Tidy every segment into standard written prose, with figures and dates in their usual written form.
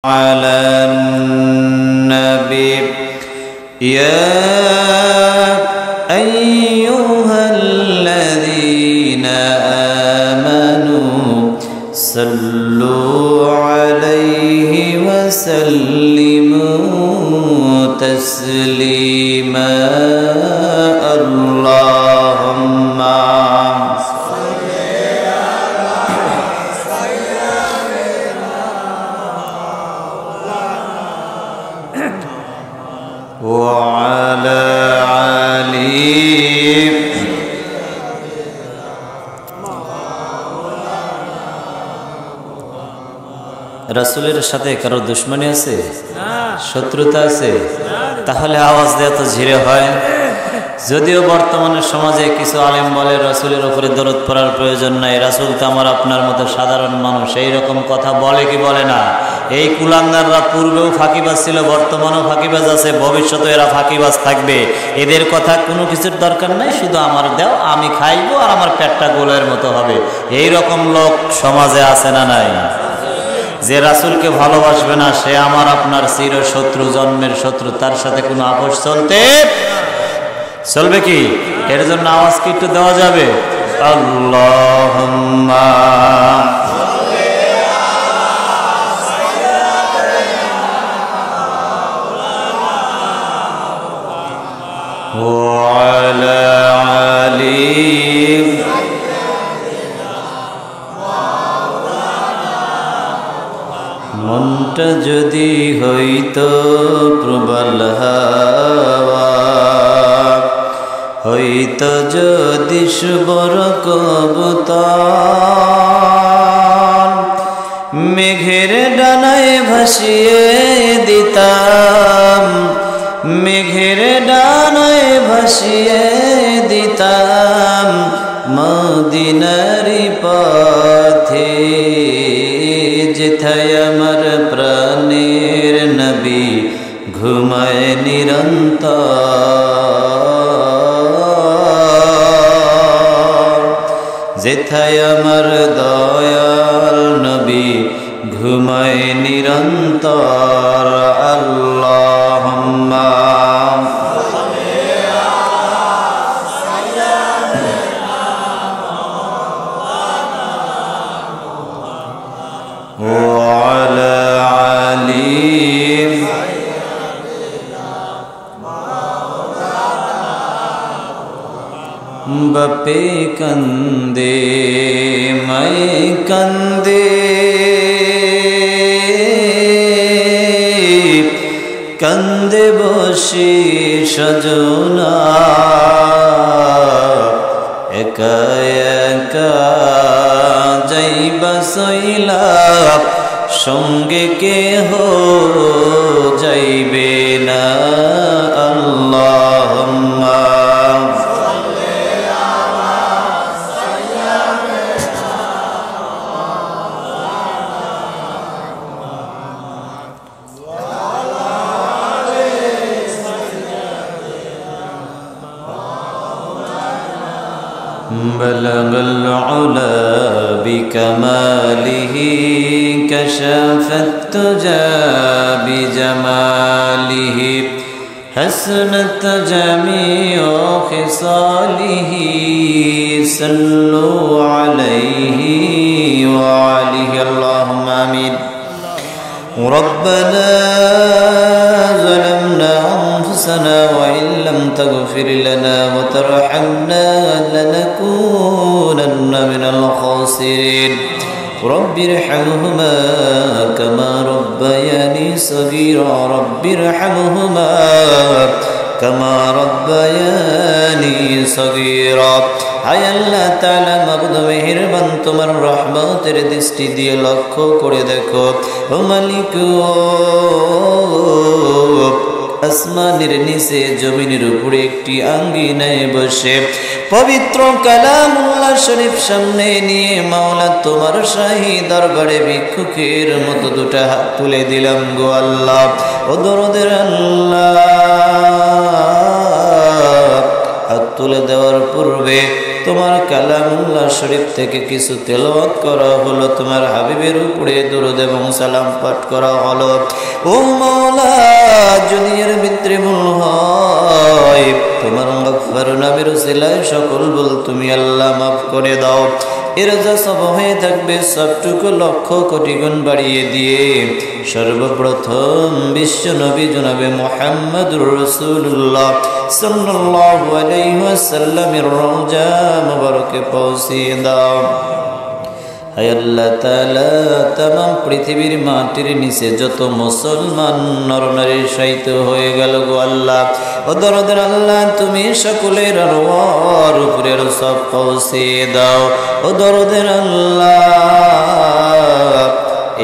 على النبي يا أيها الذين آمنوا صلوا عليه وسلموا تسليما اللهم وعلى علي রাসূলের সাথে কারো দুশমনী আছে শত্রুতা আছে তাহলে আওয়াজ দেয়া তো ঝিরে হয় যদিও বর্তমানে সমাজে কিছু আলেম বলে রাসূলের উপরে দরুদ পড়ার প্রয়োজন নাই রাসূল তো আমার আপনার মতো সাধারণ মানুষ এই রকম কথা বলে কি বলে না এই কুলাঙ্গাররা পূর্বেও ফাঁকিবাজ ছিল বর্তমানেও ফাঁকিবাজ আছে ভবিষ্যতে এরা ফাঁকিবাজ থাকবে এদের কথা কোনো কিছুর দরকার নাই শুধু আমার দাও আমি খাইবো আর আমার পেটটা গোলের মতো হবে এই রকম লোক সমাজে আছে না নাই যে রাসূলকে ভালোবাসবে না সে আমার আপনার চির শত্রু জন্মের শত্রু তার সাথে কোনো আপোষ চলবে কি এর জন্য আওয়াজ কি একটু দেওয়া যাবে আল্লাহুম্মা وعلى علي মনটা যদি হইতো প্রবল হাওয়া হইতো যদি শুভর কবুতর মেঘের ডানায় ভাসিয়ে দিতাম মেঘের ডানায় ভাসিয়ে দিতাম মদিনারি পথে যেথায় আমার প্রাণের নবী ঘুমায় নিরন্তর যেথায় আমার দয়াল নবী ঘুমায় নিরন্তর আল্লাহুম্মা وعلى علي বাপে কান্দে মায়ে কান্দে কান্দে বসে সজনা একা একা যাইবা সইলা সঙ্গে কেহ যাইবে না আল্লাহুম্মা بلغ العلا بكماله كشف التجى بجماله حسنت جميع خصاله صلوا عليه وعليه اللهم آمين ربنا ظلمنا أنفسنا وإن لم تغفر لنا وترحمنا لنكونن من الخاسرين رب ارحمهما كما ربياني صغيرا رب ارحمهما كما ربياني صغيرا হায় আল্লাহ তাআলা মাবুদ মেহেরবান তোমার রহমতের দৃষ্টি দিয়ে লক্ষ্য করে দেখো ও মালিক আসমানের নিচে জমিনের উপরে একটি আঙ্গিনায় বসে পবিত্র কালামুল্লাহ শরীফ সামনে নিয়ে মাওলা তোমার শাহী দরবারে ভিক্ষুকের মতো দুটো হাত তুলে দিলাম গো আল্লাহ ও দরদের আল্লাহ হাত তুলে দেওয়ার পূর্বে তোমার কালামুল্লাহ শরীফ থেকে কিছু তেলাওয়াত করা হলো, তোমার হাবিবের উপরে দরুদ এবং সালাম পাঠ করা হলো। ও মাওলা, যদি এর ভিতরে ভুল হয় তোমার গফফার নামের উসিলায় সকল ভুল তুমি আল্লাহ মাফ করে দাও। এর যা সব হয়ে থাকবে সবটুকু লক্ষ কোটি গুণ বাড়িয়ে দিয়ে সর্বপ্রথম বিশ্ব নবী জনাবে মুহাম্মদুর রাসূলুল্লাহ সাল্লাল্লাহু আলাইহি ওয়াসাল্লামের রওজা মুবারকে পৌঁছিয়ে দাও। হায় আল্লাহ তাআলা, তামাম পৃথিবীর মাটির নিচে যত মুসলমান নরনারী শায়িত হয়ে গেল গো আল্লাহ, ও দরদের আল্লাহ, তুমি সকলের রওয়ার উপরে সব পৌঁছিয়ে দাও। ও দরদের আল্লাহ,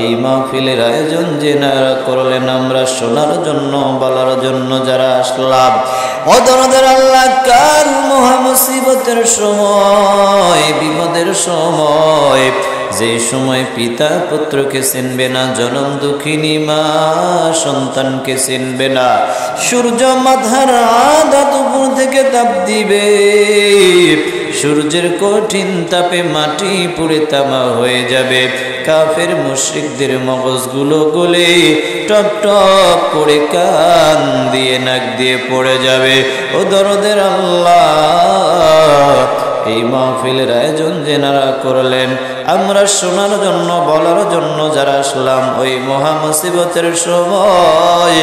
এই মাহফিলের আয়োজন যে নারা করলেন আমরা শোনার জন্য বলার জন্য যারা আসলাম, ও দরদের আল্লাহ, কাল মহামুসিবতের সময় বিপদের সময়, যে সময় পিতা পুত্রকে চিনবে না, জনম দুঃখিনী মা সন্তানকে চিনবে না, সূর্য মাথার আধা দুপুর থেকে তাপ দিবে, সূর্যের কঠিন তাপে মাটি পুড়ে তামা হয়ে যাবে, কাফের মুশরিকদের মগজগুলো গলে টপ টপ করে কান দিয়ে নাক দিয়ে পড়ে যাবে। ও দরদের আল্লাহ, এই মাহফিলের আয়োজন যেনারা করলেন আমরা শোনার জন্য বলার জন্য যারা আসলাম, ওই মহা মুসিবতের সময়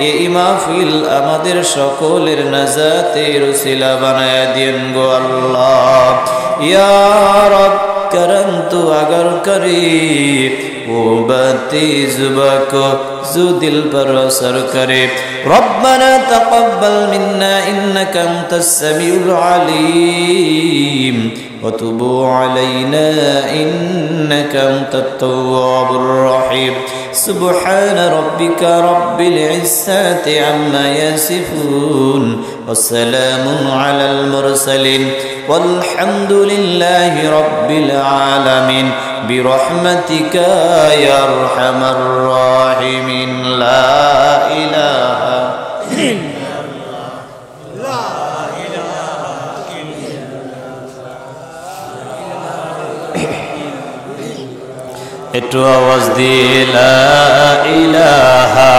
এই মাহফিল আমাদের সকলের নাজাতের উসিলা বানায়া দিন গো আল্লাহ। ইয়া রব करम तो अगर करे वो बातें जुबां को जो दिल पर असर करे। रब्बना तक़ब्बल मिन्ना इन्नका अंतस समीउल अलीम व तुब अलैना इन्नका अंतत तव्वाबुर रहीम। सुब्हान रब्बिका रब्बिल इज्जति अम्मा यसिफून व सलामुन अलल मुरसलीन والحمد لله رب العالمين برحمتك يا أرحم الراحمين لا إله إلا الله لا إله إلا الله একটু আওয়াজ দিয়ে লা ইলাহা